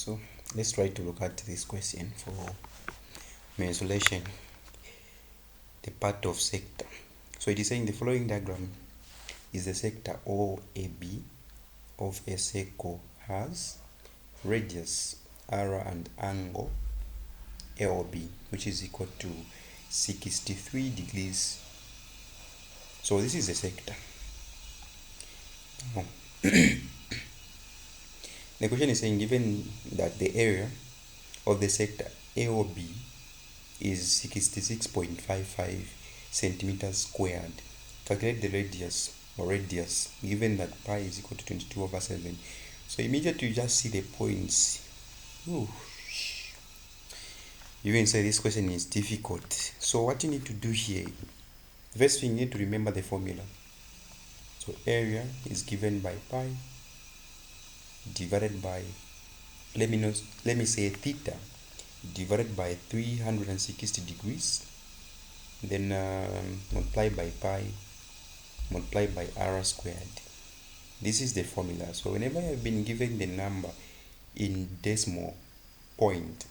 So let's try to look at this question for isolation, the part of sector. So it is saying the following diagram is the sector OAB of a circle has radius r and angle LB, which is equal to 63 degrees. So this is the sector. Now, the question is saying given that the area of the sector AOB is 66.55 centimeters squared, calculate the radius given that pi is equal to 22/7. So immediately you just see the points. Ooh. You can say this question is difficult. So what you need to do here, first thing you need to remember the formula. So area is given by pi divided by, let me say theta divided by 360 degrees, then multiply by pi, multiply by r squared. This is the formula. So whenever you have been given the number in decimal point,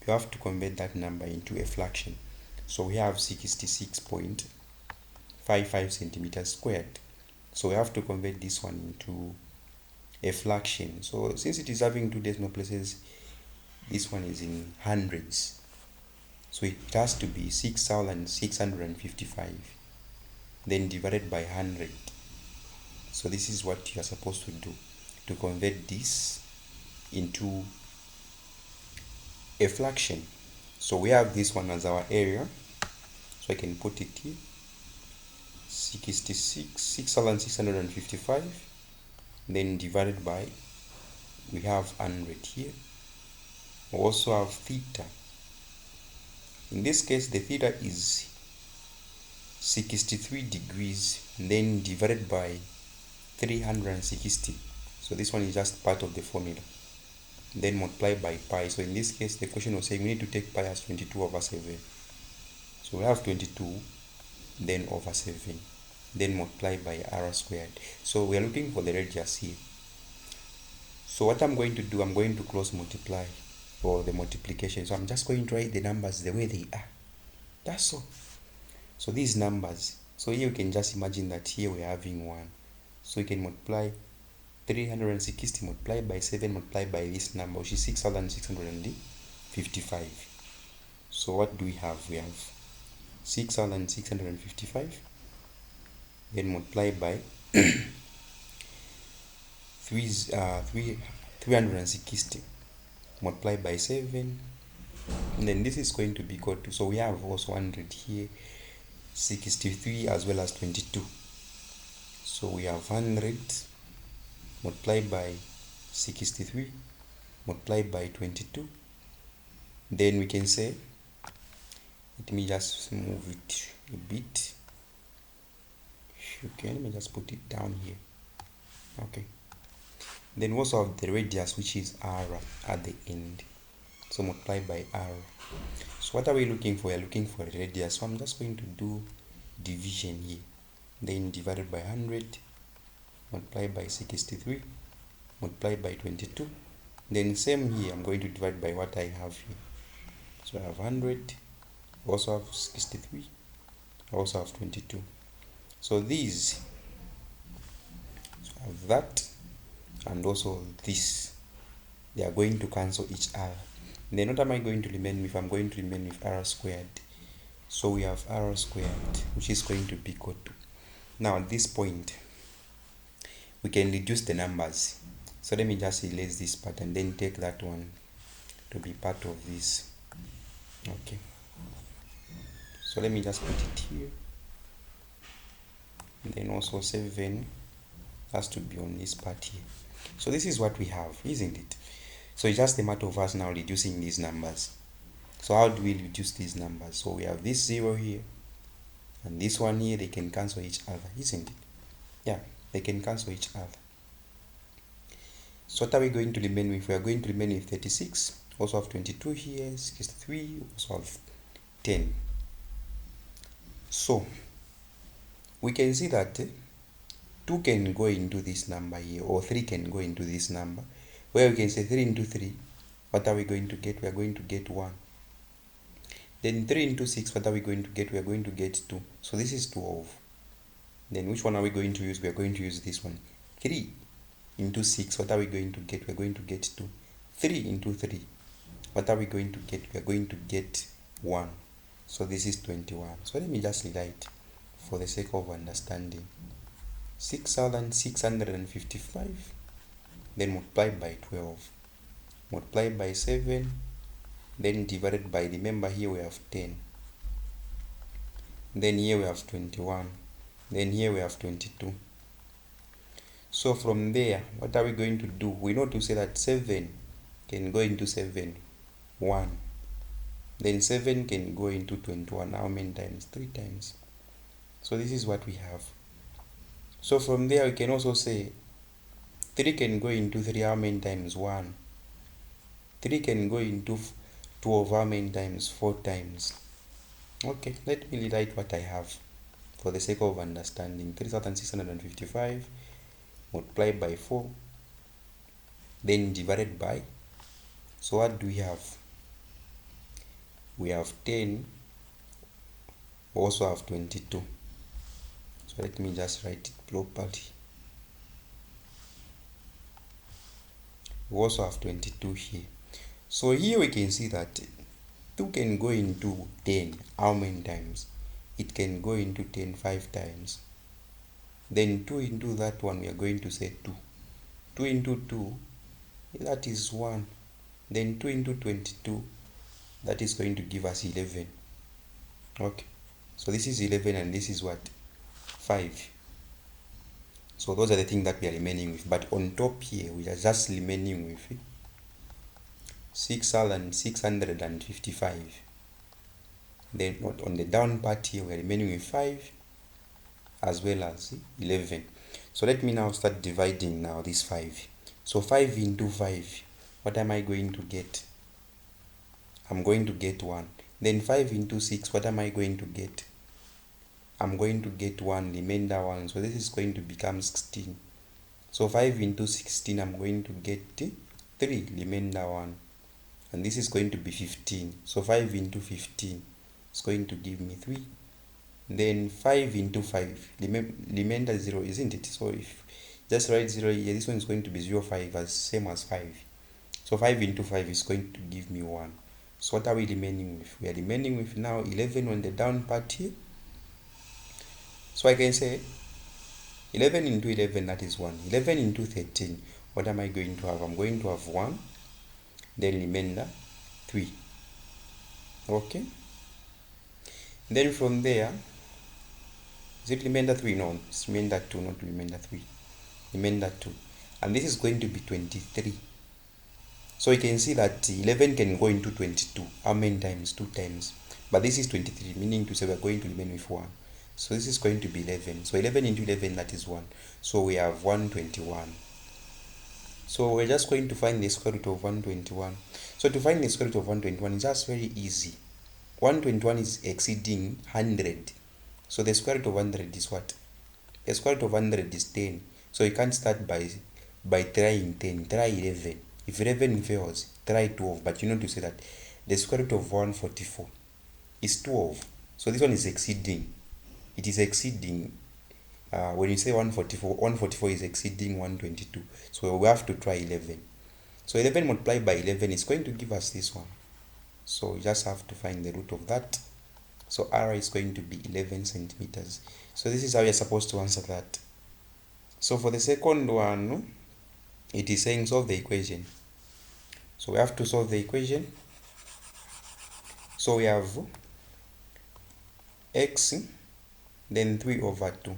you have to convert that number into a fraction. So we have 66.55 centimeters squared. So we have to convert this one into a fraction. So since it is having two decimal places, this one is in hundreds. So it has to be 6,655, then divided by 100. So this is what you are supposed to do to convert this into a fraction. So we have this one as our area. So I can put it here. 6,655, then divided by, we have 100 here. We also have theta. In this case, the theta is 63 degrees, then divided by 360. So this one is just part of the formula. Then multiply by pi. So in this case, the question was saying we need to take pi as 22/7. So we have 22, then over 7, then multiply by r squared. So we are looking for the radius here. So what I'm going to do, I'm going to cross multiply for the multiplication. So I'm just going to write the numbers the way they are. That's all. So these numbers, so here you can just imagine that here we're having 1. So you can multiply 360 multiplied by 7 multiplied by this number, which is 6,655. So what do we have? We have 6,655, then multiplied by 360 multiplied by 7, and then this is going to be equal to, so we have also 100 here, 63 as well as 22. So we have 100 multiplied by 63 multiplied by 22. Then we can say, let me just move it a bit. Okay, let me just put it down here. Okay. Then we also have the radius, which is r at the end. So multiply by r. So what are we looking for? We are looking for a radius. So I'm just going to do division here. Then divided by 100, multiply by 63, multiply by 22. Then same here, I'm going to divide by what I have here. So I have 100, I also have 63, I also have 22. So these, so I have that and also this, they are going to cancel each other. And then what am I going to remain with? I'm going to remain with r squared. So we have r squared, which is going to be equal to, now at this point we can reduce the numbers. So let me just erase this part and then take that one to be part of this. Okay, so let me just put it here, and then also 7 has to be on this part here. So this is what we have, isn't it? So it's just a matter of us now reducing these numbers. So how do we reduce these numbers? So we have this 0 here and this one here, they can cancel each other, isn't it? Yeah, they can cancel each other. So what are we going to remain with? We are going to remain with 36, also have 22 here, 63, also have 10. So we can see that 2 can go into this number here, or 3 can go into this number, where we can say 3 into 3 what are we going to get? We are going to get 1. Then 3 into 6, what are we going to get? We are going to get 2. So this is 12. Then which one are we going to use? We are going to use this one. 3 into 6, what are we going to get? We are going to get 2. 3 into 3, what are we going to get? We are going to get 1. So this is 21. So let me just write for the sake of understanding. 6,655, then multiply by 12, multiply by 7, then divided by, remember here we have 10, then here we have 21, then here we have 22. So from there, what are we going to do? We know to say that 7 can go into 7, 1. Then 7 can go into 21. How many times? 3 times. So this is what we have. So from there, we can also say 3 can go into 3 how many times? 1. 3 can go into 12 how many times? 4 times. Okay, let me write what I have for the sake of understanding. 3,655 multiplied by 4, then divided by, so what do we have? We have 10, we also have 22. So let me just write it properly. We also have 22 here. So here we can see that 2 can go into 10 how many times? It can go into 10 5 times. Then 2 into that one, we are going to say 2. 2 into 2, that is 1. Then 2 into 22, that is going to give us 11. Okay, so this is 11 and this is what? 5. So those are the things that we are remaining with. But on top here, we are just remaining with 6,655. Then on the down part here, we are remaining with 5 as well as 11. So let me now start dividing now this 5. So 5 into 5, what am I going to get? I'm going to get 1. Then 5 into 6, what am I going to get? I'm going to get 1, remainder 1. So this is going to become 16. So 5 into 16, I'm going to get 3, remainder 1. And this is going to be 15. So 5 into 15 is going to give me 3. Then 5 into 5, remainder 0, isn't it? So if just write 0 here, this one is going to be 0, 5, as same as 5. So 5 into 5 is going to give me 1. So what are we remaining with? We are remaining with now 11 on the down part here. So I can say 11 into 11, that is 1. 11 into 13, what am I going to have? I'm going to have 1, then remainder 3. Okay. Then from there, is it remainder 3? No, it's remainder 2, not remainder 3. Remainder 2. And this is going to be 23. So you can see that 11 can go into 22. How many times? 2 times. But this is 23, meaning to say we're going to remain with 1. So this is going to be 11. So 11 into 11, that is 1. So we have 121. So we're just going to find the square root of 121. So to find the square root of 121 is just very easy. 121 is exceeding 100. So the square root of 100 is what? The square root of 100 is 10. So you can't start by trying 10. Try 11. If 11 fails, try 12. But you know to say that the square root of 144 is 12. So this one is exceeding. It is exceeding. When you say 144 is exceeding 122. So we have to try 11. So 11 multiplied by 11 is going to give us this one. So you just have to find the root of that. So R is going to be 11 centimeters. So this is how you're supposed to answer that. So for the second one, it is saying solve the equation. So we have to solve the equation. So we have x, then 3 over 2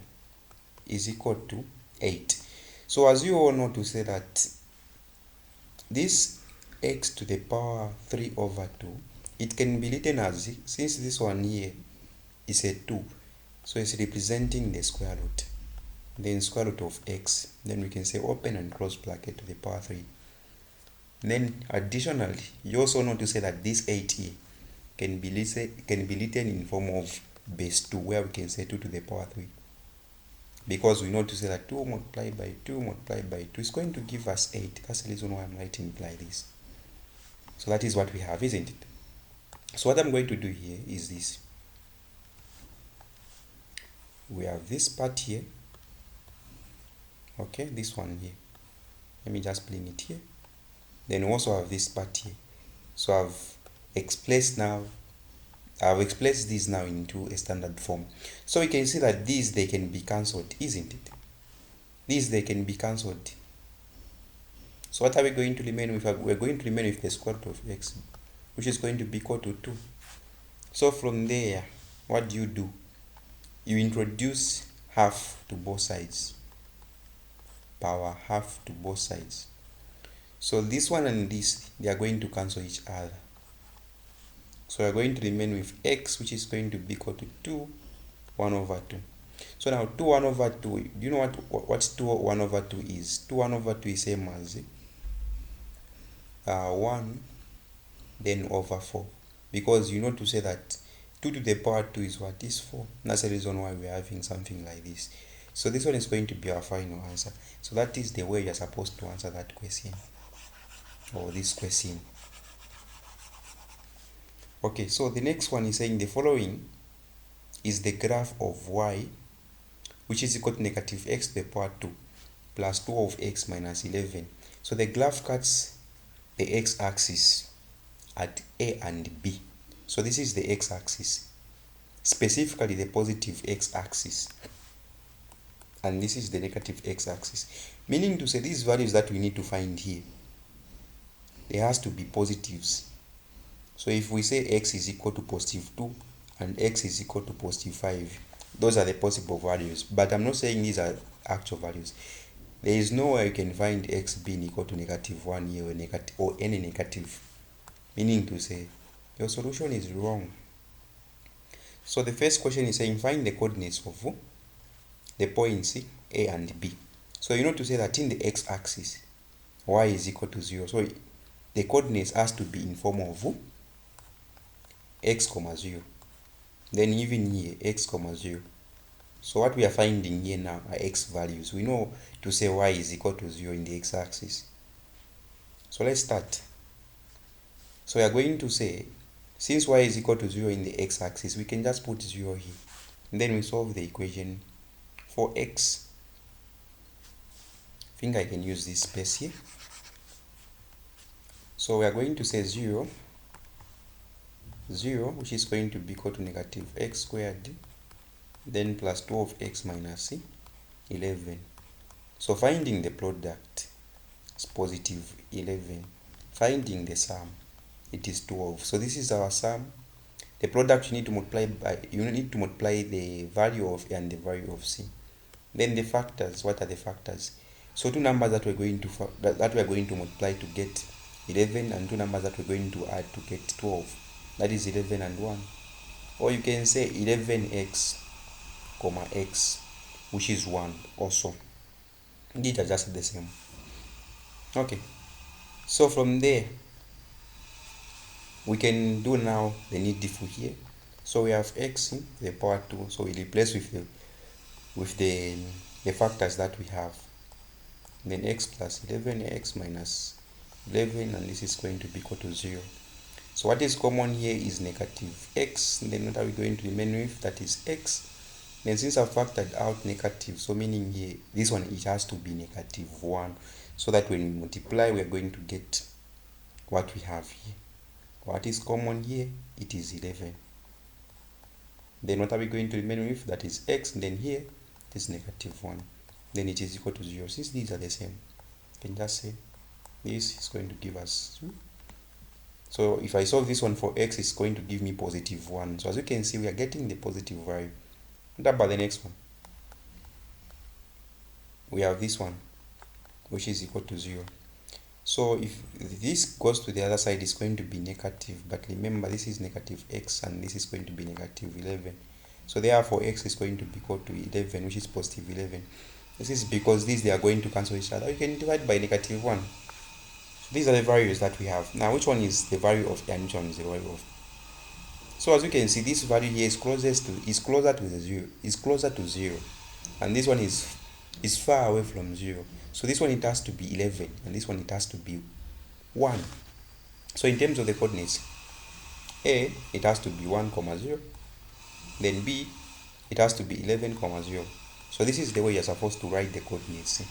is equal to 8. So as you all know to say that this x to the power 3 over 2, it can be written as, since this one here is a 2, so it's representing the square root, then square root of x, then we can say open and close bracket to the power 3. Then additionally, you also know to say that this 8 here can be written in form of base 2, where we can say 2 to the power 3. Because we know to say that 2 multiplied by 2 multiplied by 2 is going to give us 8. That's the reason why I'm writing it like this. So that is what we have, isn't it? So what I'm going to do here is this. We have this part here, okay, this one here. Let me just bring it here. Then we also have this part here. So I've expressed these now into a standard form. So we can see that these, they can be cancelled, isn't it? These, they can be cancelled. So what are we going to remain with? We're going to remain with the square root of x, which is going to be equal to 2. So from there, what do? You introduce half to both sides. Power half to both sides. So this one and this, they are going to cancel each other. So we're going to remain with x, which is going to be equal to 2, 1 over 2. So now 2, 1 over 2, do you know what 2, 1 over 2 is? 2, 1 over 2 is same as 1 then over 4. Because you know to say that 2 to the power 2 is what? Is 4. That's the reason why we're having something like this. So this one is going to be our final answer. So that is the way you're supposed to answer that question, or this question. Okay, so the next one is saying the following is the graph of y, which is equal to negative x to the power 2 plus 2 of x minus 11. So the graph cuts the x-axis at a and b. So this is the x-axis, specifically the positive x-axis, and this is the negative x-axis, meaning to say these values that we need to find here, there has to be positives. So if we say x is equal to positive 2 and x is equal to positive 5, those are the possible values, but I'm not saying these are actual values. There is no way you can find x being equal to negative 1 here, or any negative, meaning to say your solution is wrong. So the first question is saying find the coordinates of the points a and b. So you know to say that in the x-axis y is equal to 0, so the coordinates has to be in form of x comma 0, then even here x comma 0. So what we are finding here now are x values. We know to say y is equal to 0 in the x-axis. So let's start. So we are going to say, since y is equal to 0 in the x-axis, we can just put 0 here. And then we solve the equation for x. I think I can use this space here. So we are going to say 0, which is going to be equal to negative x squared, then plus 2 of x minus 11. So finding the product is positive 11. Finding the sum, it is 12. So this is our sum. The product you need to multiply the value of a and the value of c. Then the factors, what are the factors? So two numbers that we're going to multiply to get 11, and two numbers that we're going to add to get 12. That is 11 and 1. Or you can say 11x comma x, which is 1 also. These are just the same. Okay, so from there we can do now the needful here. So we have x to the power 2, so we replace with the factors that we have. Then x plus 11, x minus 11, and this is going to be equal to 0. So what is common here is negative x. And then what are we going to remain with? That is x. Then since I've factored out negative, so meaning here this one, it has to be negative 1, so that when we multiply we are going to get what we have here. What is common here? It is 11. Then what are we going to remain with? That is x, and then here it is negative 1. Then it is equal to 0. Since these are the same, you can just say this is going to give us 2. So if I solve this one for x, it's going to give me positive 1. So as you can see, we are getting the positive value. What about the next one? We have this one, which is equal to 0. So if this goes to the other side, it's going to be negative. But remember, this is negative x, and this is going to be negative 11. So therefore, x is going to be equal to 11, which is positive 11. This is because these, they are going to cancel each other. You can divide by negative 1. So these are the values that we have. Now, which one is the value of a and which one is the value of? So as you can see, this value here is closer to 0, and this one is far away from 0. So this one, it has to be 11, and this one, it has to be 1. So in terms of the coordinates, A, it has to be 1, 0, then B, it has to be 11, 0. So this is the way you're supposed to write the coordinates.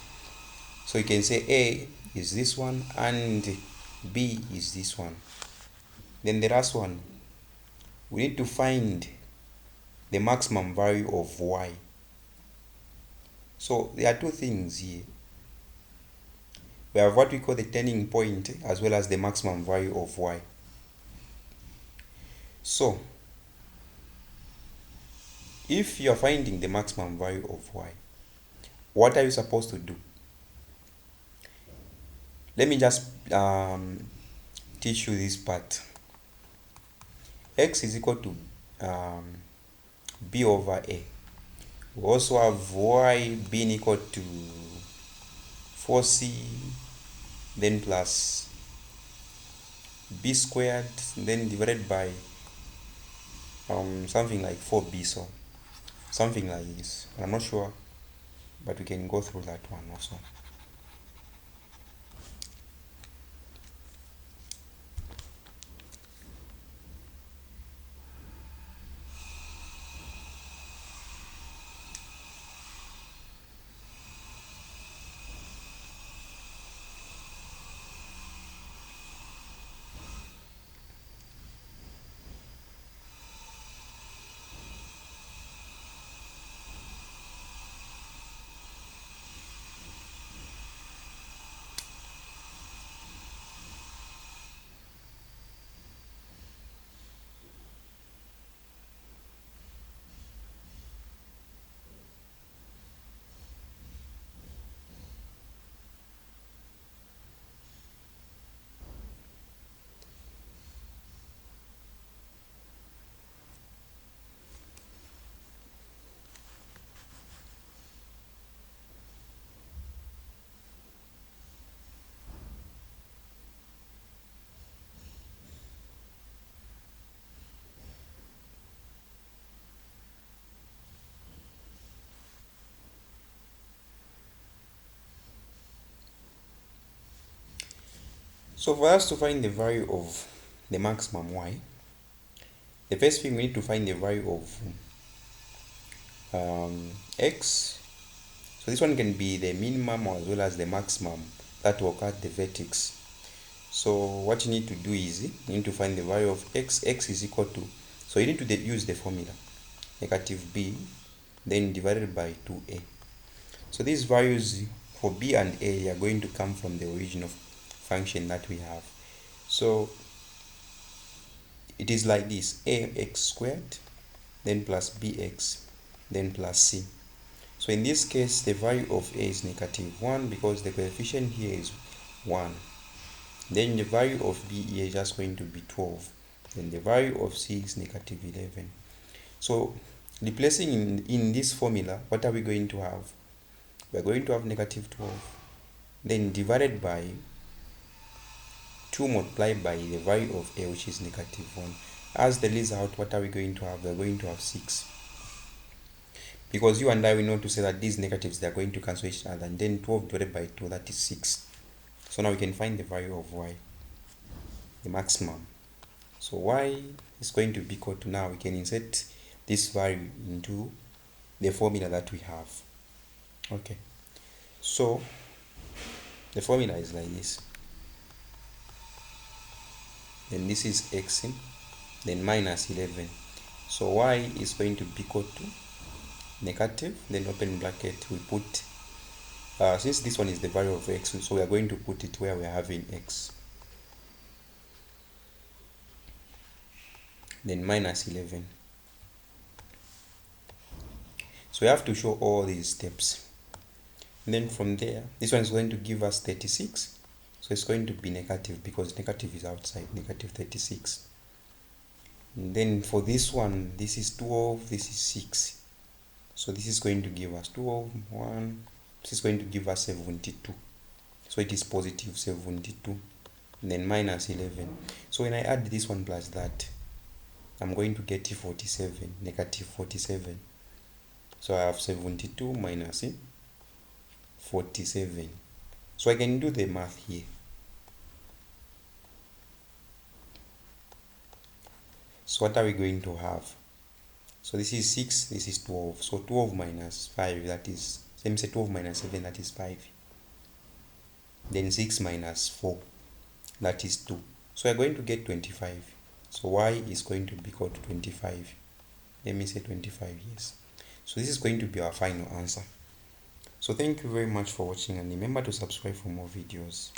So you can say A is this one and B is this one. Then the last one, we need to find the maximum value of Y. So there are two things here. We have what we call the turning point as well as the maximum value of Y. So if you are finding the maximum value of Y, what are you supposed to do? Let me just teach you this part. X is equal to B over A. We also have Y being equal to 4C, then plus B squared, then divided by something like 4B, so something like this. I'm not sure, but we can go through that one also. So for us to find the value of the maximum Y, the first thing we need to find the value of X. So this one can be the minimum as well as the maximum that will occur at the vertex. So what you need to do is you need to find the value of X. X is equal to, so you need to use the formula negative B then divided by 2A. So these values for B and A are going to come from the original function that we have. So it is like this: ax squared then plus bx then plus c. So in this case the value of A is negative 1 because the coefficient here is 1. Then the value of B here is just going to be 12. Then the value of C is negative 11. So replacing in this formula, what are we going to have? We're going to have negative 12 then divided by 2 multiplied by the value of A, which is negative 1. As the result, what are we going to have? We're going to have 6. Because you and I, we know to say that these negatives, they're going to cancel each other. And then 12 divided by 2, that is 6. So now we can find the value of Y, the maximum. So Y is going to be equal to, now we can insert this value into the formula that we have. Okay. So the formula is like this. Then this is x, then minus 11. So Y is going to be equal to negative, then open bracket, we put, since this one is the value of x, so we are going to put it where we are having x. Then minus 11. So we have to show all these steps. And then from there, this one is going to give us 36. So it's going to be negative because negative is outside, negative 36. And then for this one, this is 12, this is 6. So this is going to give us 12, 1. This is going to give us 72. So it is positive 72. And then minus 11. So when I add this one plus that, I'm going to get 47, negative 47. So I have 72 minus 47. So I can do the math here. So what are we going to have? So this is 6, this is 12. So 12 minus 5, that is, let me say 12 minus 7, that is 5. Then 6 minus 4, that is 2. So we're going to get 25. So y is going to be equal to 25. Let me say 25, yes. So this is going to be our final answer. So thank you very much for watching, and remember to subscribe for more videos.